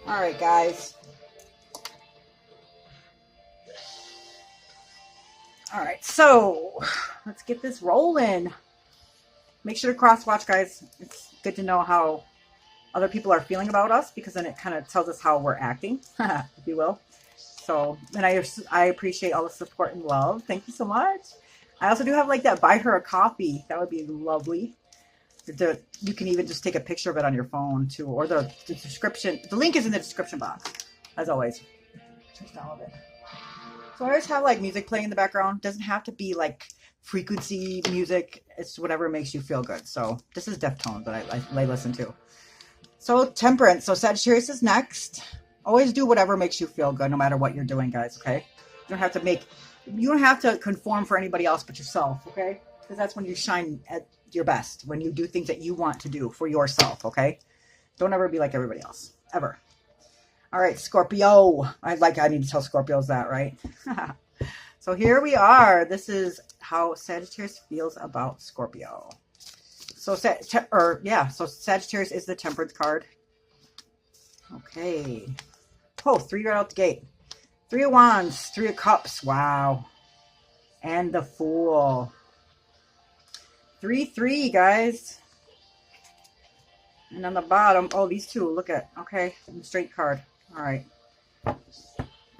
All right, guys. All right, so let's get this rolling. Make sure to cross watch, guys. It's good to know how other people are feeling about us because then it kind of tells us how we're acting, if you will. So, and I appreciate all the support and love. Thank you so much. I also do have like that buy her a coffee. That would be lovely. You can even just take a picture of it on your phone too, or the description. The link is in the description box, as always. Just all of it. So I always have like music playing in the background. Doesn't have to be like frequency music. It's whatever makes you feel good. So this is Deftones that I listen to. So Temperance. So Sagittarius is next. Always do whatever makes you feel good, no matter what you're doing, guys. Okay. You don't have to conform for anybody else but yourself. Okay. Because that's when you shine at your best. When you do things that you want to do for yourself. Okay. Don't ever be like everybody else. Ever. All right, Scorpio. I need to tell Scorpios that, right? So here we are. This is how Sagittarius feels about Scorpio. So Sagittarius is the Temperance card. Okay. Oh, 3 right out the gate. 3 of Wands, 3 of Cups. Wow. And the Fool. 3, guys. And on the bottom, oh, these two, look at, okay, the straight card. All right. The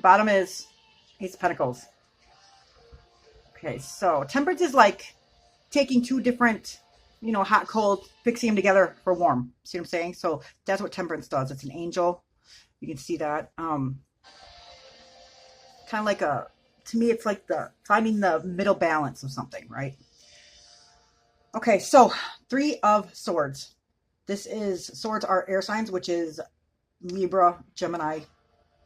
bottom is Ace of Pentacles. Okay, so Temperance is like taking 2 different, hot, cold, fixing them together for warm. See what I'm saying? So that's what Temperance does. It's an angel. You can see that. Kind of like to me, it's like finding the middle balance of something, right? Okay, so 3 of Swords. Swords are air signs, which is Libra, Gemini,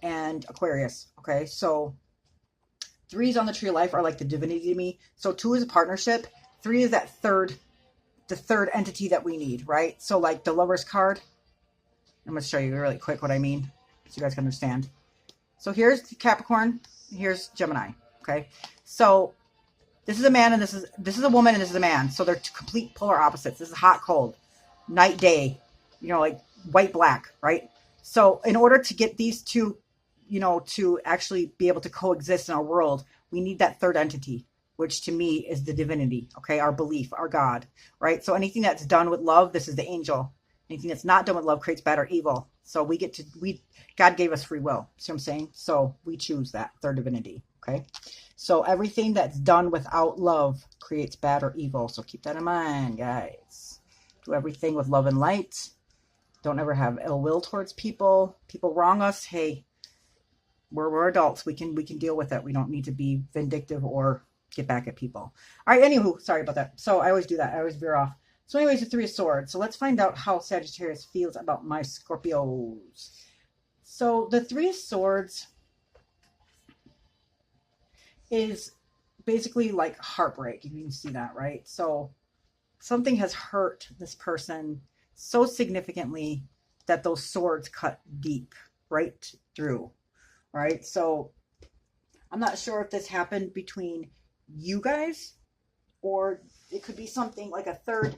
and Aquarius. Okay, so 3s on the tree of life are like the divinity to me. So 2 is a partnership. 3 is the third entity that we need, right? So like the Lover's card. I'm going to show you really quick what I mean so you guys can understand. So here's Capricorn. Here's Gemini. Okay, so this is a man and this is a woman and this is a man. So they're complete polar opposites. This is hot, cold, night, day, like white, black, right? So in order to get these two, to actually be able to coexist in our world, we need that third entity, which to me is the divinity, okay? Our belief, our God, right? So anything that's done with love, this is the angel. Anything that's not done with love creates bad or evil. So God gave us free will. See what I'm saying? So we choose that third divinity, okay? So everything that's done without love creates bad or evil. So keep that in mind, guys. Do everything with love and light. Don't ever have ill will towards people. People wrong us. Hey, we're adults. We can deal with it. We don't need to be vindictive or get back at people. All right. Anywho, sorry about that. So I always do that. I always veer off. So anyways, the 3 of Swords. So let's find out how Sagittarius feels about my Scorpios. So the 3 of Swords is basically like heartbreak. You can see that, right? So something has hurt this person so significantly that those swords cut deep right through, right? So I'm not sure if this happened between you guys or it could be something like a third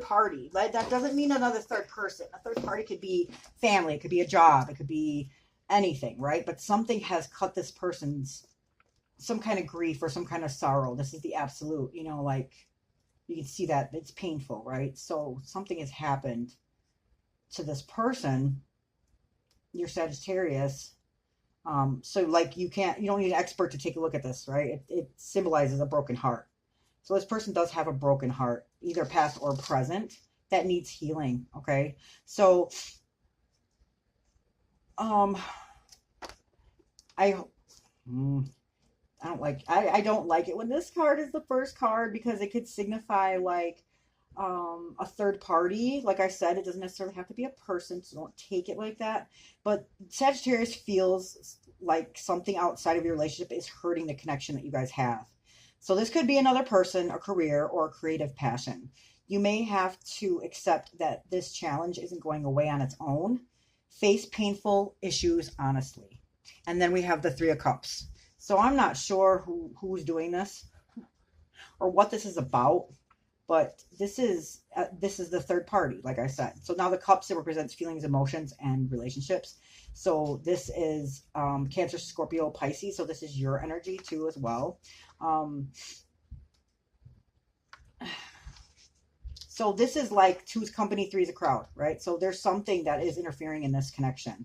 party. Like that doesn't mean another third person. A third party could be family, it could be a job, it could be anything, right? But something has cut this person's some kind of grief or some kind of sorrow. This is the absolute, like you can see that it's painful, right? So something has happened to this person, your Sagittarius. So like you don't need an expert to take a look at this, right? It symbolizes a broken heart. So this person does have a broken heart, either past or present, that needs healing. Okay. So, I don't like it when this card is the first card because it could signify like a third party. Like I said, it doesn't necessarily have to be a person, so don't take it like that. But Sagittarius feels like something outside of your relationship is hurting the connection that you guys have. So this could be another person, a career, or a creative passion. You may have to accept that this challenge isn't going away on its own. Face painful issues honestly. And then we have the 3 of Cups. So I'm not sure who's doing this or what this is about. but this is the third party, like I said. So now the cups, it represents feelings, emotions, and relationships. So this is Cancer, Scorpio, Pisces. So this is your energy too as well. So this is like two's company, three's a crowd, right? So there's something that is interfering in this connection.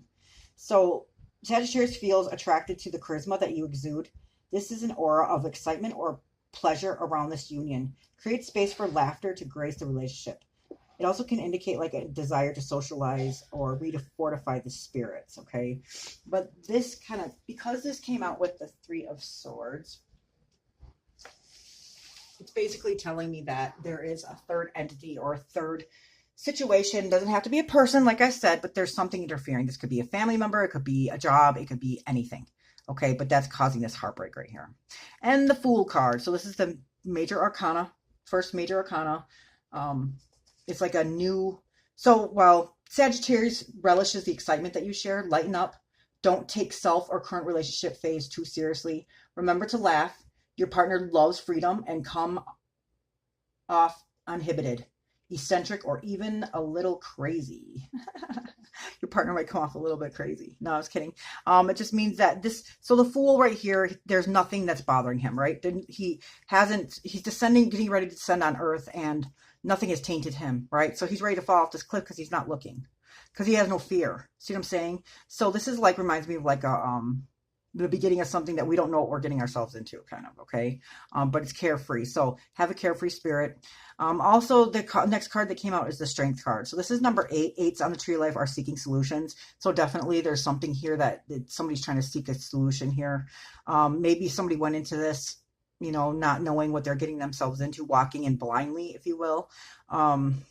So Sagittarius feels attracted to the charisma that you exude. This is an aura of excitement or pleasure around this union. Create space for laughter to grace the relationship. It also can indicate like a desire to socialize or fortify the spirits, okay? But this kind of, because this came out with the Three of Swords, it's basically telling me that there is a third entity or a third situation. It doesn't have to be a person, like I said, but there's something interfering. This could be a family member, it could be a job, it could be anything. Okay, but that's causing this heartbreak right here. And the Fool card. So this is the major arcana, first major arcana. It's like a new, so while Sagittarius relishes the excitement that you share, lighten up. Don't take self or current relationship phase too seriously. Remember to laugh. Your partner loves freedom and come off uninhibited, eccentric, or even a little crazy. Your partner might come off a little bit crazy. No, I was kidding. It just means that so the Fool right here, there's nothing that's bothering him, right? He's descending, getting ready to descend on Earth, and nothing has tainted him, right? So he's ready to fall off this cliff because he's not looking, because he has no fear. See what I'm saying? So this is like, reminds me of like the beginning of something that we don't know what we're getting ourselves into, kind of, okay? But it's carefree. So have a carefree spirit. Also, the next card that came out is the Strength card. So this is number 8. Eights on the tree of life are seeking solutions. So definitely there's something here that somebody's trying to seek a solution here. Maybe somebody went into this, not knowing what they're getting themselves into, walking in blindly, if you will. I'm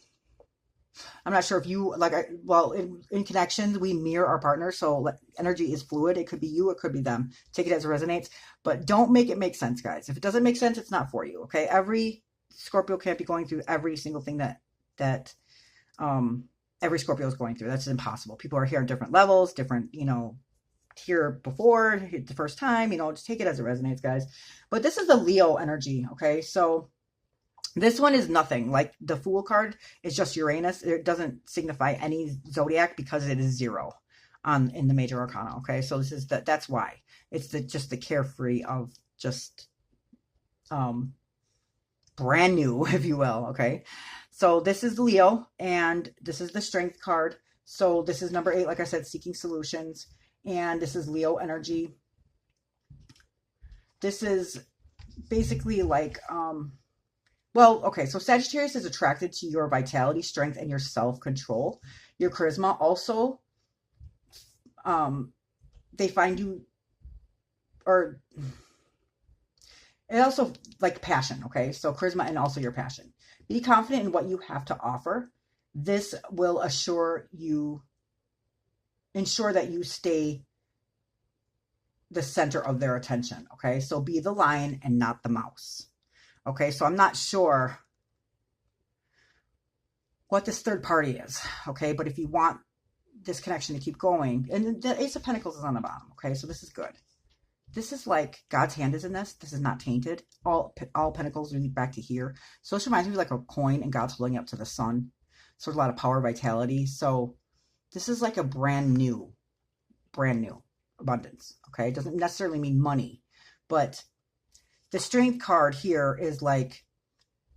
not sure if you in connections, we mirror our partners. So energy is fluid. It could be you, it could be them. Take it as it resonates, but don't make it make sense, guys. If it doesn't make sense, it's not for you. Okay. Every Scorpio can't be going through every single thing that every Scorpio is going through. That's impossible. People are here at different levels, different, here before the first time, just take it as it resonates, guys. But this is the Leo energy. Okay. So this one is nothing. Like the Fool card is just Uranus. It doesn't signify any zodiac because it is 0 in the major arcana. Okay, so this is that's why it's just the carefree of just brand new, if you will. Okay, so this is Leo, and this is the Strength card. So this is number 8, like I said, seeking solutions, and this is Leo energy. This is basically like well, okay, so Sagittarius is attracted to your vitality, strength, and your self-control. Your charisma also, they find you, or it also like passion, okay? So charisma and also your passion. Be confident in what you have to offer. This will ensure that you stay the center of their attention, okay? So be the lion and not the mouse. Okay, so I'm not sure what this third party is, okay? But if you want this connection to keep going, and the Ace of Pentacles is on the bottom, okay? So this is good. This is like God's hand is in this. This is not tainted. All pentacles lead back to here. So this reminds me of like a coin, and God's holding up to the sun. So there's a lot of power, vitality. So this is like a brand new abundance, okay? It doesn't necessarily mean money, but the Strength card here is like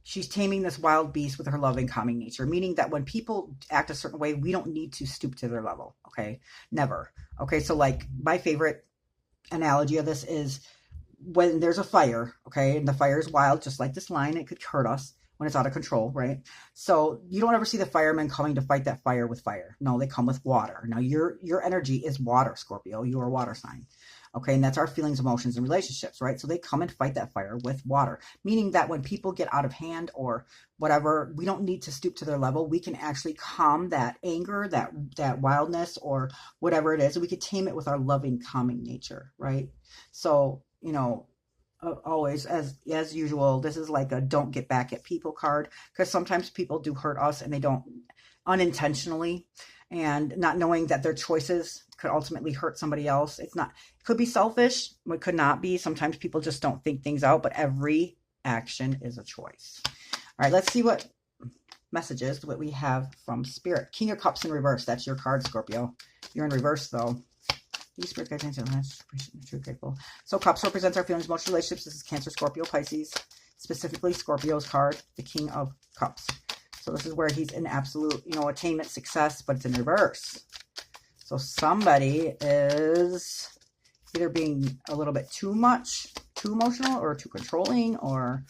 she's taming this wild beast with her loving, calming nature, meaning that when people act a certain way, we don't need to stoop to their level, okay? Never. Okay, so like my favorite analogy of this is when there's a fire, okay, and the fire is wild, just like this line, it could hurt us when it's out of control, right? So you don't ever see the firemen coming to fight that fire with fire. No, they come with water. Now your energy is water, Scorpio. You are a water sign. Okay, and that's our feelings, emotions, and relationships, right? So they come and fight that fire with water, meaning that when people get out of hand or whatever, we don't need to stoop to their level. We can actually calm that anger, that wildness, or whatever it is. We could tame it with our loving, calming nature, right? So, always, as usual, this is like a don't get back at people card, because sometimes people do hurt us and they don't unintentionally, and not knowing that their choices could ultimately hurt somebody else. It could be selfish, it could not be. Sometimes people just don't think things out, but every action is a choice. right, let's see what messages what we have from Spirit. King of Cups in reverse. That's your card, Scorpio. You're in reverse, though. These Spirit guides, true, grateful. So Cups represents our feelings, emotional relationships. This is Cancer, Scorpio, Pisces. Specifically, Scorpio's card, the King of Cups. So this is where he's in absolute, attainment, success, but it's in reverse. So somebody is either being a little bit too emotional, or too controlling, or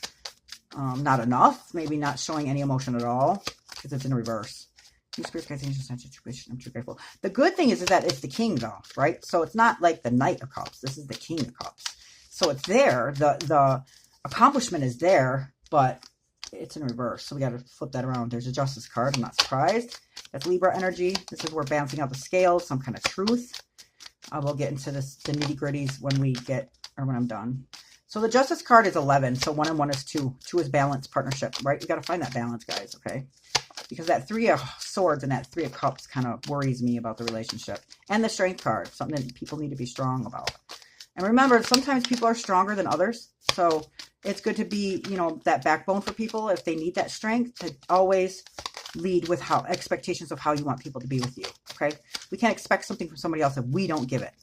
not enough, maybe not showing any emotion at all, because it's in reverse. I'm too grateful. The good thing is that it's the king, though, right? So it's not like the Knight of Cups. This is the King of Cups. So it's there. The accomplishment is there, but it's in reverse. So we got to flip that around. There's a Justice card. I'm not surprised. That's Libra energy. This is where balancing out the scales, some kind of truth. We'll get into the nitty-gritties when I'm done. So the Justice card is 11. So 1 and 1 is 2. 2 is balance, partnership, right? You got to find that balance, guys, okay? Because that 3 of Swords and that 3 of Cups kind of worries me about the relationship. And the Strength card, something that people need to be strong about. And remember, sometimes people are stronger than others. So it's good to be, that backbone for people if they need that strength, to always lead with expectations of how you want people to be with you, okay? We can't expect something from somebody else if we don't give it.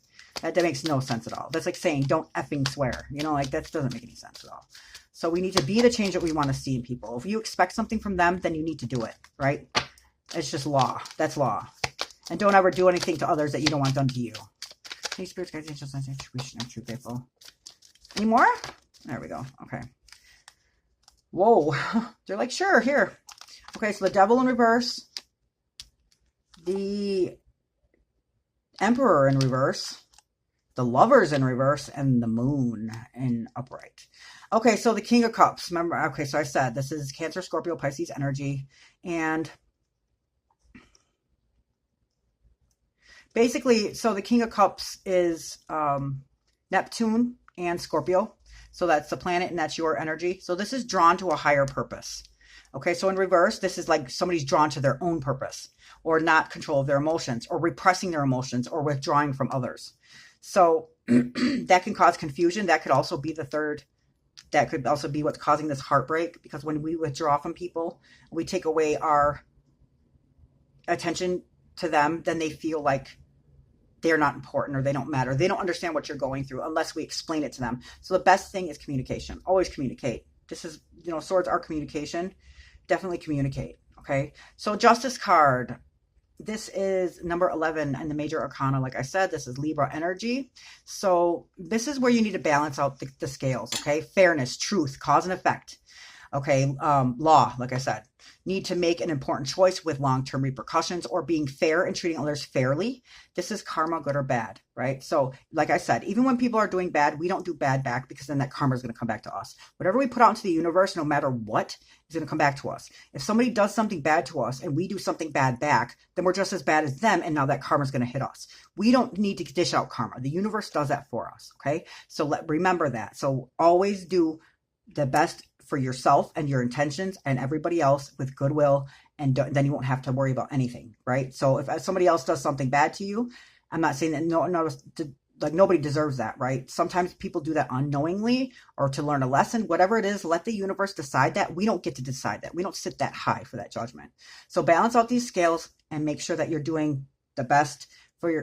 That makes no sense at all. That's like saying, don't effing swear. That doesn't make any sense at all. So we need to be the change that we want to see in people. If you expect something from them, then you need to do it, right? It's just law. That's law. And don't ever do anything to others that you don't want done to you. Hey, spirits, guys, angels, intuition, I'm true grateful. Any more? There we go. Okay. Whoa. They're like, sure, here. Okay, so the Devil in reverse. The Emperor in reverse. The Lovers in reverse, and the Moon in upright. Okay, so the King of Cups. Remember, okay, so I said this is Cancer, Scorpio, Pisces energy. And basically, so the King of Cups is Neptune and Scorpio. So that's the planet and that's your energy. So this is drawn to a higher purpose. Okay, so in reverse, this is like somebody's drawn to their own purpose, or not control of their emotions, or repressing their emotions, or withdrawing from others. So that can cause confusion. That could also be the third. That could also be what's causing this heartbreak, because when we withdraw from people, we take away our attention to them, then they feel like they're not important or they don't matter. They don't understand what you're going through unless we explain it to them. So the best thing is communication. Always communicate. This is, swords are communication. Definitely communicate. Okay. So Justice card. This is number 11 in the major arcana. Like I said, this is Libra energy. So this is where you need to balance out the scales. Okay. Fairness, truth, cause and effect. Okay. Law, like I said, need to make an important choice with long-term repercussions, or being fair and treating others fairly. This is karma, good or bad, right? So like I said, even when people are doing bad, we don't do bad back, because then that karma is going to come back to us. Whatever we put out into the universe, no matter what, is going to come back to us. If somebody does something bad to us and we do something bad back, then we're just as bad as them, and now that karma is going to hit us. We don't need to dish out karma. The universe does that for us, okay? So remember that. So always do the best for yourself and your intentions and everybody else with goodwill, and then you won't have to worry about anything, right? So if somebody else does something bad to you, I'm not saying that nobody deserves that, right? Sometimes people do that unknowingly or to learn a lesson. Whatever it is, let the universe decide that. We don't get to decide that. We don't sit that high for that judgment. So balance out these scales and make sure that you're doing the best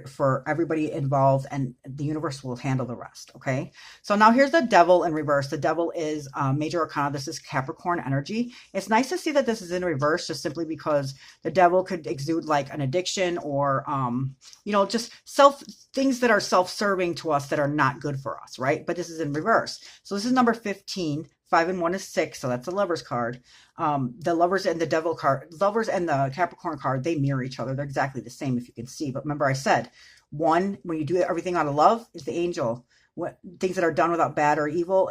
for everybody involved, and the universe will handle the rest. Okay. So now here's the Devil in reverse. The Devil is major arcana. This is Capricorn energy. It's nice to see that this is in reverse, just simply because the Devil could exude like an addiction, or just things that are self-serving to us that are not good for us, right? But this is in reverse. So this is number 15. 5 and 1 is 6, so that's the Lovers card. The Lovers and the Devil card, Lovers and the Capricorn card, they mirror each other. They're exactly the same, if you can see. But remember, I said, one, when you do everything out of love, is the angel. Things that are done without bad or evil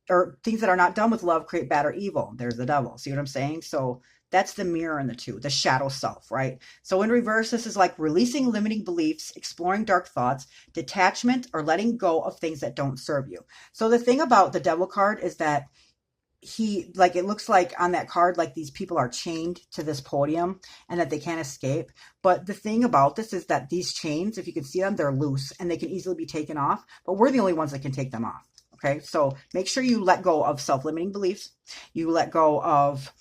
or things that are not done with love create bad or evil. There's the Devil. See what I'm saying? So that's the mirror in the two, the shadow self, right? So in reverse, this is like releasing limiting beliefs, exploring dark thoughts, detachment, or letting go of things that don't serve you. So the thing about the Devil card is that it looks like on that card, like these people are chained to this podium and that they can't escape. But the thing about this is that these chains, if you can see them, they're loose and they can easily be taken off, but we're the only ones that can take them off. Okay, so make sure you let go of self-limiting beliefs. You let go of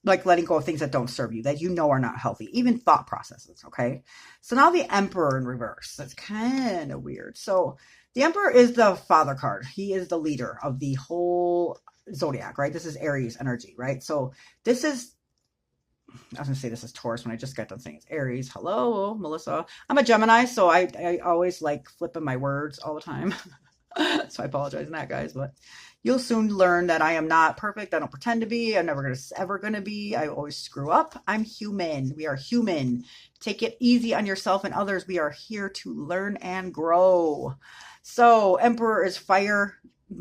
like letting go of things that don't serve you, that you know are not healthy, even thought processes. Okay, so now the Emperor in reverse. That's kind of weird. So the Emperor is the father card. He is the leader of the whole zodiac, right? This is Aries energy, right? So this is, I was gonna say this is Taurus when I just got done saying it's Aries. Hello, Melissa. I'm a Gemini, so I always like flipping my words all the time. So I apologize on that, guys, but you'll soon learn that I am not perfect. I don't pretend to be. I'm never ever gonna be. I always screw up. I'm human. We are human. Take it easy on yourself and others. We are here to learn and grow. So Emperor is fire.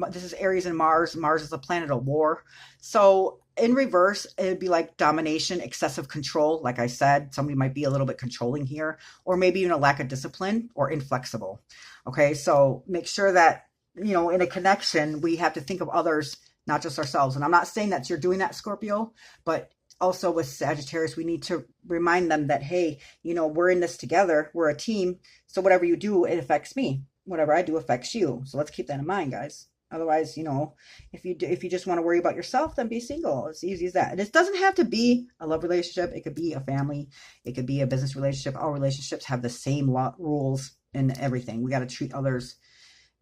This is Aries and Mars. Mars is the planet of war. So in reverse, it'd be like domination, excessive control. Like I said, somebody might be a little bit controlling here, or maybe even a lack of discipline or inflexible. Okay, so make sure that, you know, in a connection, we have to think of others, not just ourselves. And I'm not saying that you're doing that, Scorpio, but also with Sagittarius, we need to remind them that, hey, you know, we're in this together. We're a team. So whatever you do, it affects me. Whatever I do affects you. So let's keep that in mind, guys. Otherwise, you know, if you just want to worry about yourself, then be single. It's easy as that. And it doesn't have to be a love relationship. It could be a family. It could be a business relationship. All relationships have the same rules and everything. We got to treat others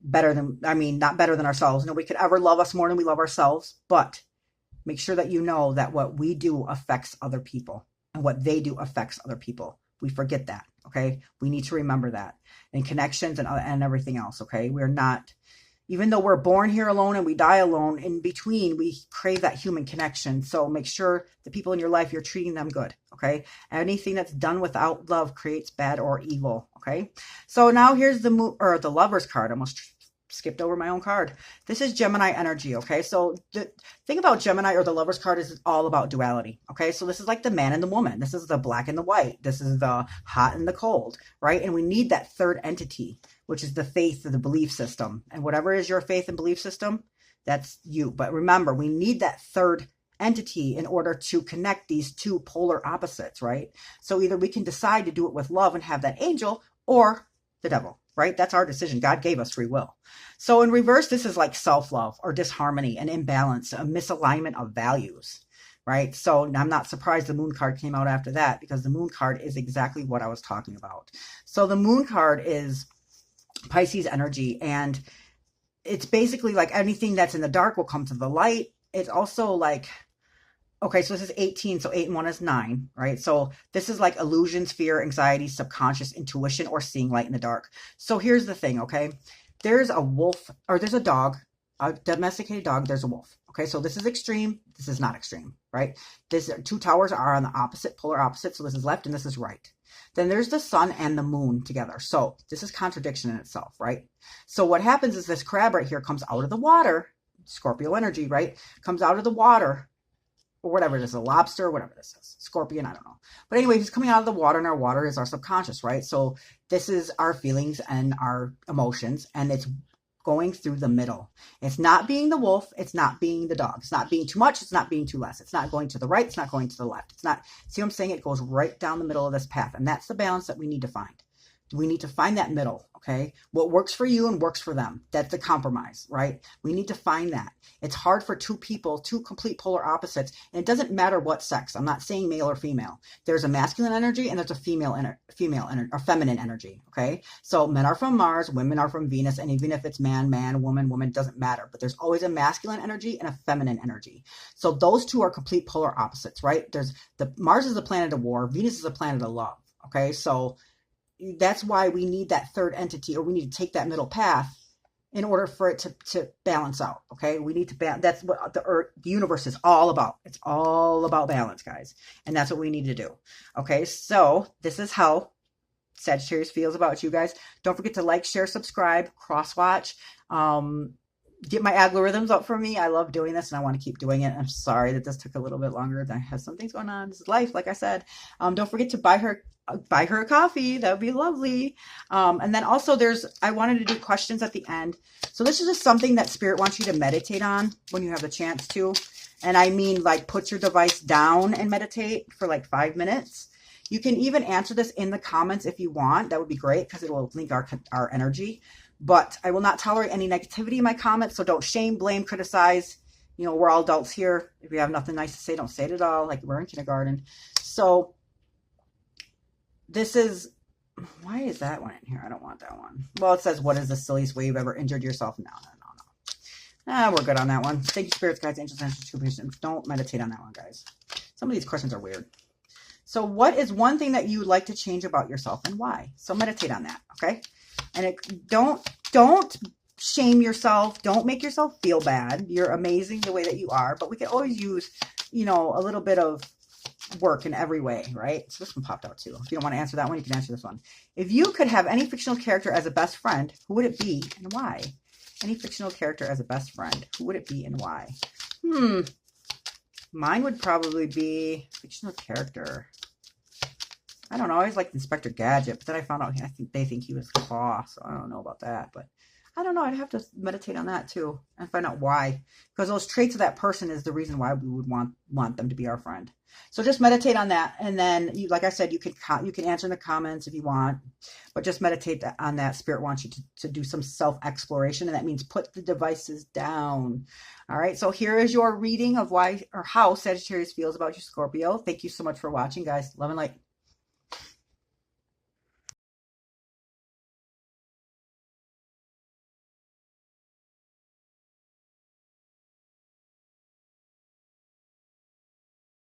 better than, I mean, not better than ourselves. Nobody could ever love us more than we love ourselves, but make sure that you know that what we do affects other people and what they do affects other people. We forget that. Okay. We need to remember that in connections and everything else. Okay. We're not, even though we're born here alone and we die alone, in between, we crave that human connection. So make sure the people in your life, you're treating them good. Okay. Anything that's done without love creates bad or evil. Okay. So now here's the Lover's card. I almost skipped over my own card. This is Gemini energy. Okay. So the thing about Gemini or the Lover's card is it's all about duality. Okay. So this is like the man and the woman. This is the black and the white. This is the hot and the cold, right? And we need that third entity, which is the faith or the belief system. And whatever is your faith and belief system, that's you. But remember, we need that third entity in order to connect these two polar opposites, right? So either we can decide to do it with love and have that angel, or the devil, right? That's our decision. God gave us free will. So in reverse, this is like self-love or disharmony, an imbalance, a misalignment of values, right? So I'm not surprised the moon card came out after that, because the moon card is exactly what I was talking about. So the moon card is Pisces energy, and it's basically like anything that's in the dark will come to the light. It's also like, okay, so this is 18, so 8 and 1 is 9, right? So this is like illusions, fear, anxiety, subconscious intuition, or seeing light in the dark. So here's the thing, okay? There's a wolf, or there's a dog, a domesticated dog, there's a wolf. Okay, so this is extreme, this is not extreme, right? These two towers are on the opposite, polar opposite, so this is left and this is right. Then there's the sun and the moon together. So this is contradiction in itself, right? So what happens is this crab right here comes out of the water, Scorpio energy, right? Comes out of the water, or whatever it is, a lobster, whatever this is, scorpion, I don't know. But anyway, he's coming out of the water, and our water is our subconscious, right? So this is our feelings and our emotions, and it's going through the middle. It's not being the wolf. It's not being the dog. It's not being too much. It's not being too less. It's not going to the right. It's not going to the left. It's not, see what I'm saying? It goes right down the middle of this path. And that's the balance that we need to find. We need to find that middle, okay? What works for you and works for them. That's the compromise, right? We need to find that. It's hard for two people, two complete polar opposites, and it doesn't matter what sex. I'm not saying male or female. There's a masculine energy and there's a female energy or feminine energy, okay? So men are from Mars, women are from Venus, and even if it's man, woman, doesn't matter. But there's always a masculine energy and a feminine energy. So those two are complete polar opposites, right? There's Mars is the planet of war, Venus is the planet of love, okay? So that's why we need that third entity, or we need to take that middle path in order for it to balance out. Okay. We need to balance. That's what the universe is all about. It's all about balance, guys. And that's what we need to do. Okay. So this is how Sagittarius feels about you guys. Don't forget to like, share, subscribe, cross watch, get my algorithms up for me. I love doing this and I want to keep doing it. I'm sorry that this took a little bit longer. I have some things going on. This is life. Like I said, don't forget to buy her a coffee. That would be lovely. And then also I wanted to do questions at the end. So this is just something that Spirit wants you to meditate on when you have the chance to. And I mean, like, put your device down and meditate for like 5 minutes. You can even answer this in the comments if you want. That would be great because it will link our energy. But I will not tolerate any negativity in my comments. So don't shame, blame, criticize. You know, we're all adults here. If you have nothing nice to say, don't say it at all. Like we're in kindergarten. So this is, why is that one in here? I don't want that one. Well, it says, what is the silliest way you've ever injured yourself? No. We're good on that one. Thank you, spirits, guides, angels, and don't meditate on that one, guys. Some of these questions are weird. So what is one thing that you would like to change about yourself and why? So meditate on that, okay? And don't shame yourself. Don't make yourself feel bad. You're amazing the way that you are, but we can always use, you know, a little bit of work in every way, right? So this one popped out too. If you don't want to answer that one, you can answer this one. If you could have any fictional character as a best friend, who would it be and why? Any fictional character as a best friend, who would it be and why? Mine would probably be fictional character. I don't know. I always liked Inspector Gadget, but then I found out they think he was Claw, so I don't know about that. But I don't know. I'd have to meditate on that too and find out why. Because those traits of that person is the reason why we would want them to be our friend. So just meditate on that, and then, like I said, you can answer in the comments if you want, but just meditate on that. Spirit wants you to do some self-exploration, and that means put the devices down. All right, so here is your reading of why or how Sagittarius feels about you, Scorpio. Thank you so much for watching, guys. Love and light.